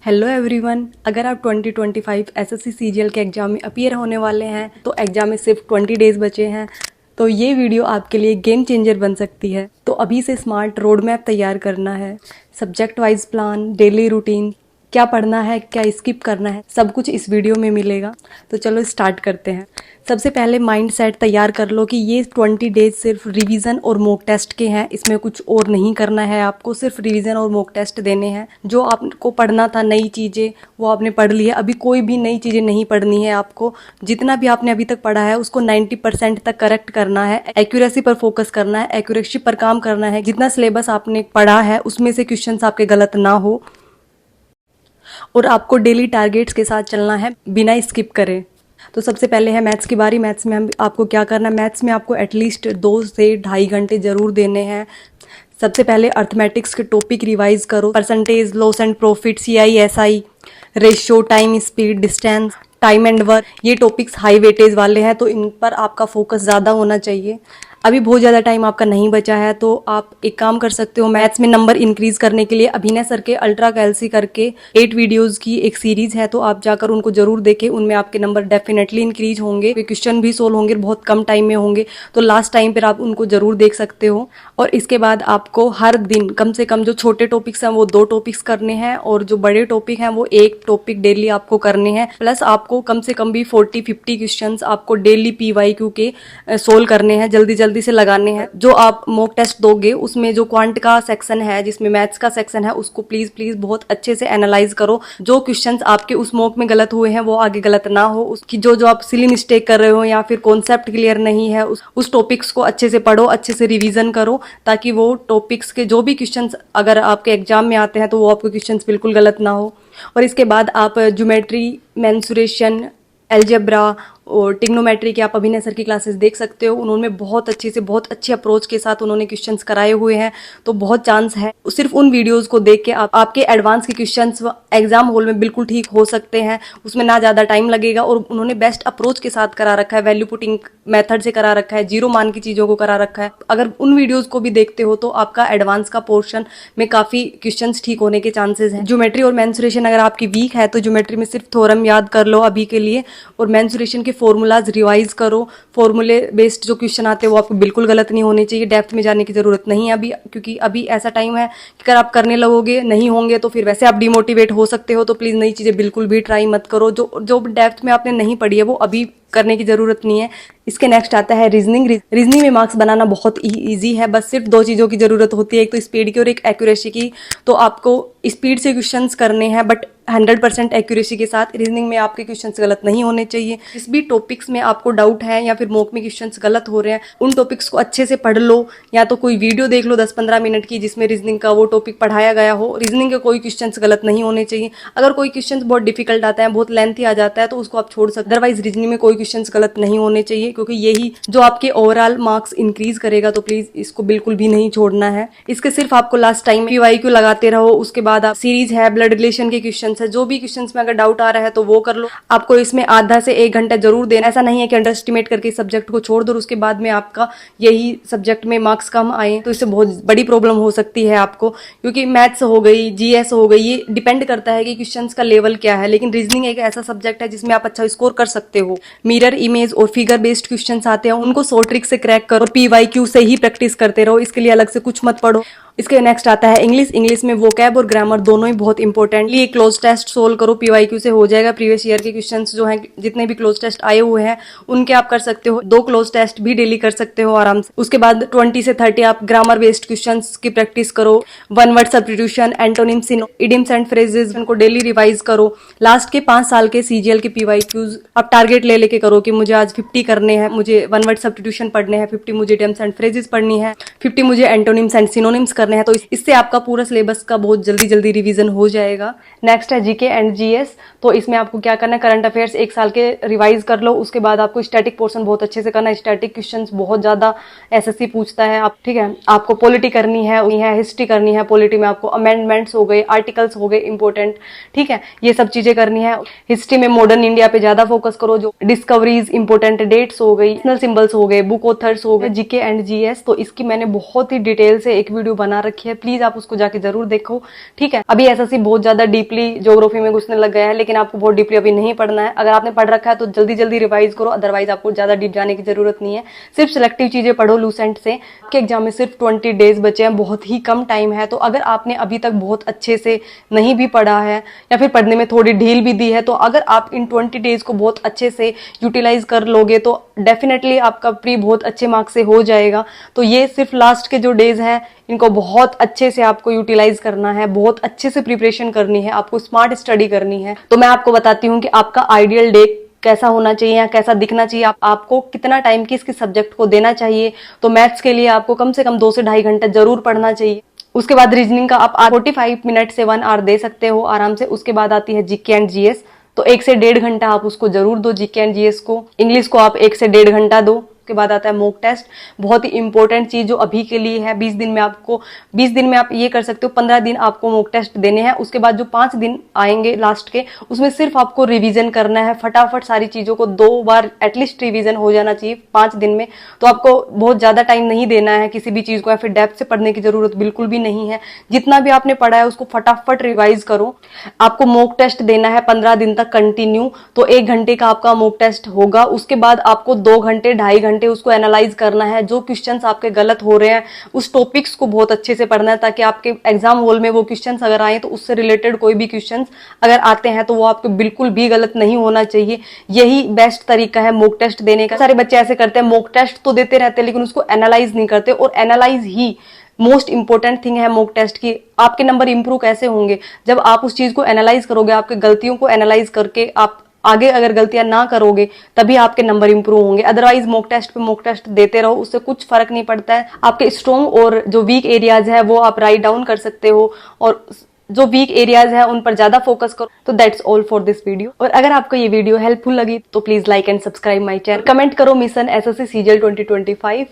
Hello everyone, अगर आप 2025 SSC CGL के एग्ज़ाम में अपीयर होने वाले हैं तो एग्ज़ाम में सिर्फ 20 डेज़ बचे हैं। तो ये वीडियो आपके लिए गेम चेंजर बन सकती है। तो अभी से स्मार्ट रोड मैप तैयार करना है, subject wise plan, daily routine, क्या पढ़ना है, क्या स्किप करना है, सब कुछ इस वीडियो में मिलेगा। तो चलो स्टार्ट करते हैं। सबसे पहले माइंड सेट तैयार कर लो कि ये 20 डेज सिर्फ रिवीजन और मॉक टेस्ट के हैं, इसमें कुछ और नहीं करना है। आपको सिर्फ रिवीजन और मॉक टेस्ट देने हैं। जो आपको पढ़ना था नई चीज़ें वो आपने पढ़ ली है, अभी कोई भी नई चीज़ें नहीं पढ़नी है आपको। जितना भी आपने अभी तक पढ़ा है उसको 90% तक करेक्ट करना है। एक्यूरेसी पर फोकस करना है, एक्यूरेसी पर काम करना है। जितना सिलेबस आपने पढ़ा है उसमें से क्वेश्चंस आपके गलत ना हो, और आपको डेली टारगेट्स के साथ चलना है बिना स्किप करे। तो सबसे पहले है मैथ्स की बारी। मैथ्स में हम आपको क्या करना है, मैथ्स में आपको एटलीस्ट 2 से 2.5 घंटे जरूर देने हैं। सबसे पहले अर्थमेटिक्स के टॉपिक रिवाइज करो, percentage, loss and profit, CI SI, ratio, time, speed, distance, time and work. ये टॉपिक्स हाई वेटेज वाले हैं तो इन पर आपका फोकस ज़्यादा होना चाहिए। अभी बहुत ज़्यादा टाइम आपका नहीं बचा है तो आप एक काम कर सकते हो, मैथ्स में नंबर इंक्रीज करने के लिए अभिनय सर के अल्ट्रा कैलसी करके 8 वीडियोस की एक सीरीज है, तो आप जाकर उनको जरूर देखें। उनमें आपके नंबर डेफिनेटली इंक्रीज होंगे, क्वेश्चन भी सोल्व होंगे, बहुत कम टाइम में होंगे। तो लास्ट टाइम पर आप उनको जरूर देख सकते हो। और इसके बाद आपको हर दिन कम से कम जो छोटे टॉपिक्स हैं वो 2 टॉपिक्स करने हैं, और जो बड़े टॉपिक हैं वो 1 टॉपिक डेली आपको करने हैं। प्लस आपको कम से कम भी 40-50 क्वेश्चंस आपको डेली पीवाईक्यू के सोल्व करने हैं, जल्दी जल्दी से लगाने हैं। जो आप मॉक टेस्ट दोगे उसमें जो क्वांट का सेक्शन है, जिसमें मैथ्स का सेक्शन है, उसको प्लीज प्लीज बहुत अच्छे से एनालाइज करो। जो क्वेश्चंस आपके उस मॉक में गलत हुए हैं वो आगे गलत ना हो। उसकी जो आप सिली मिस्टेक कर रहे हो या फिर कॉन्सेप्ट क्लियर नहीं है, उस टॉपिक्स को अच्छे से पढ़ो, अच्छे से रिवीजन करो, ताकि वो टॉपिक्स के जो भी क्वेश्चंस अगर आपके एग्जाम में आते हैं तो वो आपके क्वेश्चंस बिल्कुल गलत ना हो। और इसके बाद आप ज्योमेट्री, मेंसुरेशन, अलजेब्रा और टिग्नोमेट्री के आप अभिनय सर की क्लासेस देख सकते हो। उन्होंने बहुत अच्छे से, बहुत अच्छे अप्रोच के साथ उन्होंने क्वेश्चंस कराए हुए हैं। तो बहुत चांस है सिर्फ उन वीडियोस को देख के आपके एडवांस के क्वेश्चंस एग्जाम हॉल में बिल्कुल ठीक हो सकते हैं। उसमें ना ज़्यादा टाइम लगेगा, और उन्होंने बेस्ट अप्रोच के साथ करा रखा है, वैल्यू पुटिंग मेथड से करा रखा है, जीरो मान की चीज़ों को करा रखा है। अगर उन वीडियोज को भी देखते हो तो आपका एडवांस का पोर्शन में काफ़ी क्वेश्चन ठीक होने के चांसेस हैं। ज्योमेट्री और मेंसुरेशन अगर आपकी वीक है तो ज्योमेट्री में सिर्फ थ्योरम याद कर लो अभी के लिए, और मेंसुरेशन के फॉर्मूलाज रिवाइज करो। फॉर्मूले बेस्ड जो क्वेश्चन आते हैं वो आपको बिल्कुल गलत नहीं होने चाहिए। डेप्थ में जाने की जरूरत नहीं है अभी, क्योंकि अभी ऐसा टाइम है कि अगर आप करने लगोगे नहीं होंगे तो फिर वैसे आप डिमोटिवेट हो सकते हो। तो प्लीज नई चीजें बिल्कुल भी ट्राई मत करो। जो डेप्थ में आपने नहीं पढ़ी है वो अभी करने की जरूरत नहीं है। इसके नेक्स्ट आता है रीजनिंग। रीजनिंग में मार्क्स बनाना बहुत इजी है, बस सिर्फ 2 चीज़ों की जरूरत होती है, एक तो स्पीड की और एक एक्यूरेसी की। तो आपको स्पीड से क्वेश्चंस करने हैं बट 100% एक्यूरेसी के साथ। रीजनिंग में आपके क्वेश्चंस गलत नहीं होने चाहिए। जिस भी टॉपिक्स में आपको डाउट है या फिर मॉक में क्वेश्चंस गलत हो रहे हैं, उन टॉपिक्स को अच्छे से पढ़ लो, या तो कोई वीडियो देख लो 10-15 मिनट की जिसमें रीजनिंग का वो टॉपिक पढ़ाया गया हो। रीजनिंग के कोई क्वेश्चंस गलत नहीं होने चाहिए। अगर कोई क्वेश्चन बहुत डिफिकल्ट आता है, बहुत लेंथी आ जाता है, तो उसको आप छोड़ सकते। अदरवाइज रीजनिंग में कोई क्वेश्चंस गलत नहीं होने चाहिए, क्योंकि यही जो आपके ओवरऑल मार्क्स इंक्रीज करेगा। तो प्लीज इसको बिल्कुल भी नहीं छोड़ना है। इसके सिर्फ आपको लास्ट टाइम पीवाईक्यू लगाते रहो। उसके बाद आप सीरीज है, ब्लड रिलेशन के क्वेश्चन है, जो भी क्वेश्चन में अगर डाउट आ रहा है तो वो कर लो। आपको इसमें आधा से 1 घंटा जरूर देना। ऐसा नहीं है कि अंडर एस्टिमेट करके सब्जेक्ट को छोड़ दो, उसके बाद में आपका यही सब्जेक्ट में मार्क्स कम आए तो इससे बहुत बड़ी प्रॉब्लम हो सकती है आपको। क्योंकि मैथ्स हो गई, जीएस हो गई, ये डिपेंड करता है कि क्वेश्चंस का लेवल क्या है। लेकिन रीजनिंग एक ऐसा सब्जेक्ट है जिसमें आप अच्छा स्कोर कर सकते हो। मिरर इमेज और फिगर बेस्ड क्वेश्चंस आते हैं, उनको 100 ट्रिक से क्रैक करो। पीवाईक्यू से ही प्रैक्टिस करते रहो, इसके लिए अलग से कुछ मत पढ़ो। इसके नेक्स्ट आता है इंग्लिश। इंग्लिश में वोकैब और ग्रामर दोनों ही बहुत इंपॉर्टेंटली क्लोज टेस्ट सोल्व करो, पीवाईक्यू से हो जाएगा। प्रीवियस ईयर के क्वेश्चंस जो हैं, जितने भी क्लोज टेस्ट आए हुए हैं उनके आप कर सकते हो। 2 क्लोज टेस्ट भी डेली कर सकते हो आराम से। उसके बाद 20 से 30 आप ग्रामर बेस्ड क्वेश्चंस की प्रैक्टिस करो। 1 word substitution, antonym, idioms and phrases, उनको डेली रिवाइज करो। लास्ट के 5 साल के सीजीएल के पीवाईक्यूज आप टारगेट ले लेके करो कि मुझे आज 50 करने हैं, मुझे 1 वर्ड सब्स्टिट्यूशन पढ़ने हैं, 50 मुझे इडियम्स एंड फ्रेजेस पढ़नी है, 50 मुझे एंटोनिम्स एंड सिनोनिम्स करने हैं। तो इससे आपका पूरा सिलेबस का बहुत जल्दी जल्दी रिवीजन हो जाएगा। नेक्स्ट है जीके एंड जीएस। तो इसमें आपको क्या करना है, करंट अफेयर्स 1 साल के रिवाइज कर लो। उसके बाद आपको स्टैटिक पोर्शन बहुत अच्छे से करना है। स्टैटिक क्वेश्चंस बहुत ज्यादा एसएससी पूछता है। आप ठीक है, आपको पॉलिटी करनी है, हिस्ट्री करनी है। पॉलिटी में आपको अमेंडमेंट्स हो गए, आर्टिकल्स हो गए इंपॉर्टेंट, ठीक है, ये सब चीजें करनी है। हिस्ट्री में मॉडर्न इंडिया पे ज्यादा फोकस करो, जो डिस्कवरीज, इंपॉर्टेंट डेट्स हो गई, नेशनल सिंबल्स हो गए, बुक ऑथर्स हो गए, जीके एंड जीएस। तो इसकी मैंने बहुत ही डिटेल से एक वीडियो बना बना रखी है, प्लीज आप उसको जाके जरूर देखो, ठीक है। अभी एसएससी बहुत ज्यादा डीपली ज्योग्राफी में घुसने लग गया है, लेकिन आपको बहुत डीपली अभी नहीं पढ़ना है। अगर आपने पढ़ रखा है तो जल्दी जल्दी रिवाइज करो, अदरवाइज आपको ज्यादा डीप जाने की जरूरत नहीं है। सिर्फ सिलेक्टिव चीजें पढ़ो लूसेंट से। आपके एग्जाम में सिर्फ 20 डेज बचे हैं, बहुत ही कम टाइम है। तो अगर आपने अभी तक बहुत अच्छे से नहीं भी पढ़ा है या फिर पढ़ने में थोड़ी ढील भी दी है, तो अगर आप इन 20 डेज को बहुत अच्छे से यूटिलाइज कर लोगे तो डेफिनेटली आपका प्री बहुत अच्छे मार्क्स से हो जाएगा। तो ये सिर्फ लास्ट के जो डेज हैं इनको बहुत अच्छे से आपको यूटिलाइज करना है, बहुत अच्छे से प्रिपरेशन करनी है, आपको स्मार्ट स्टडी करनी है। तो मैं आपको बताती हूँ कि आपका आइडियल डे कैसा होना चाहिए या कैसा दिखना चाहिए, आपको कितना टाइम किस किस सब्जेक्ट को देना चाहिए। तो मैथ्स के लिए आपको कम से कम 2 से ढाई घंटा जरूर पढ़ना चाहिए। उसके बाद रीजनिंग का आप 45 मिनट से 1 आवर दे सकते हो आराम से। उसके बाद आती है जीके एंड जीएस, तो 1 से 1.5 घंटा आप उसको जरूर दो जीके एंड जीएस को। इंग्लिश को आप 1 से 1.5 घंटा दो। उसके बाद आता है मॉक टेस्ट, बहुत ही इंपॉर्टेंट चीज जो अभी के लिए है। 20 दिन में आप ये कर सकते हो, 15 दिन आपको मॉक टेस्ट देने हैं। उसके बाद जो 5 दिन आएंगे लास्ट के, उसमें सिर्फ आपको रिवीजन करना है, फटाफट सारी चीजों को 2 बार एटलीस्ट रिवीजन हो जाना चाहिए 5 दिन में। तो आपको बहुत ज्यादा टाइम नहीं देना है किसी भी चीज को, या फिर डेप्थ से पढ़ने की जरूरत बिल्कुल भी नहीं है। जितना भी आपने पढ़ा है उसको फटाफट रिवाइज करो। आपको मॉक टेस्ट देना है 15 दिन तक कंटिन्यू, तो 1 घंटे का आपका मॉक टेस्ट होगा। उसके बाद आपको 2 घंटे 2.5 घंटे उसको एनालाइज करना है। जो क्वेश्चंस आपके गलत हो रहे हैं उस टॉपिक्स को बहुत अच्छे से पढ़ना है, ताकि आपके एग्जाम हॉल में वो क्वेश्चंस अगर आए तो उससे रिलेटेड कोई भी क्वेश्चंस अगर आते हैं तो वो आपके बिल्कुल भी गलत नहीं होना चाहिए। यही बेस्ट तरीका है मॉक टेस्ट देने का। सारे बच्चे ऐसे करते हैं, मॉक टेस्ट तो देते रहते हैं लेकिन उसको एनालाइज नहीं करते, और एनालाइज ही मोस्ट इंपोर्टेंट थिंग है मॉक टेस्ट की। आपके नंबर इंप्रूव कैसे होंगे? जब आप उस चीज को एनालाइज करोगे, आपके गलतियों को एनालाइज करके आप आगे अगर गलतियां ना करोगे तभी आपके नंबर इंप्रूव होंगे। अदरवाइज मॉक टेस्ट पे मॉक टेस्ट देते रहो, उससे कुछ फर्क नहीं पड़ता है। आपके स्ट्रॉन्ग और जो वीक एरियाज है वो आप राइट डाउन कर सकते हो, और जो वीक एरियाज है उन पर ज्यादा फोकस करो। तो that's all for this video. और अगर आपको ये वीडियो हेल्पफुल लगी तो please like and subscribe my channel. Comment करो मिशन एसएससी सीजीएल 2025।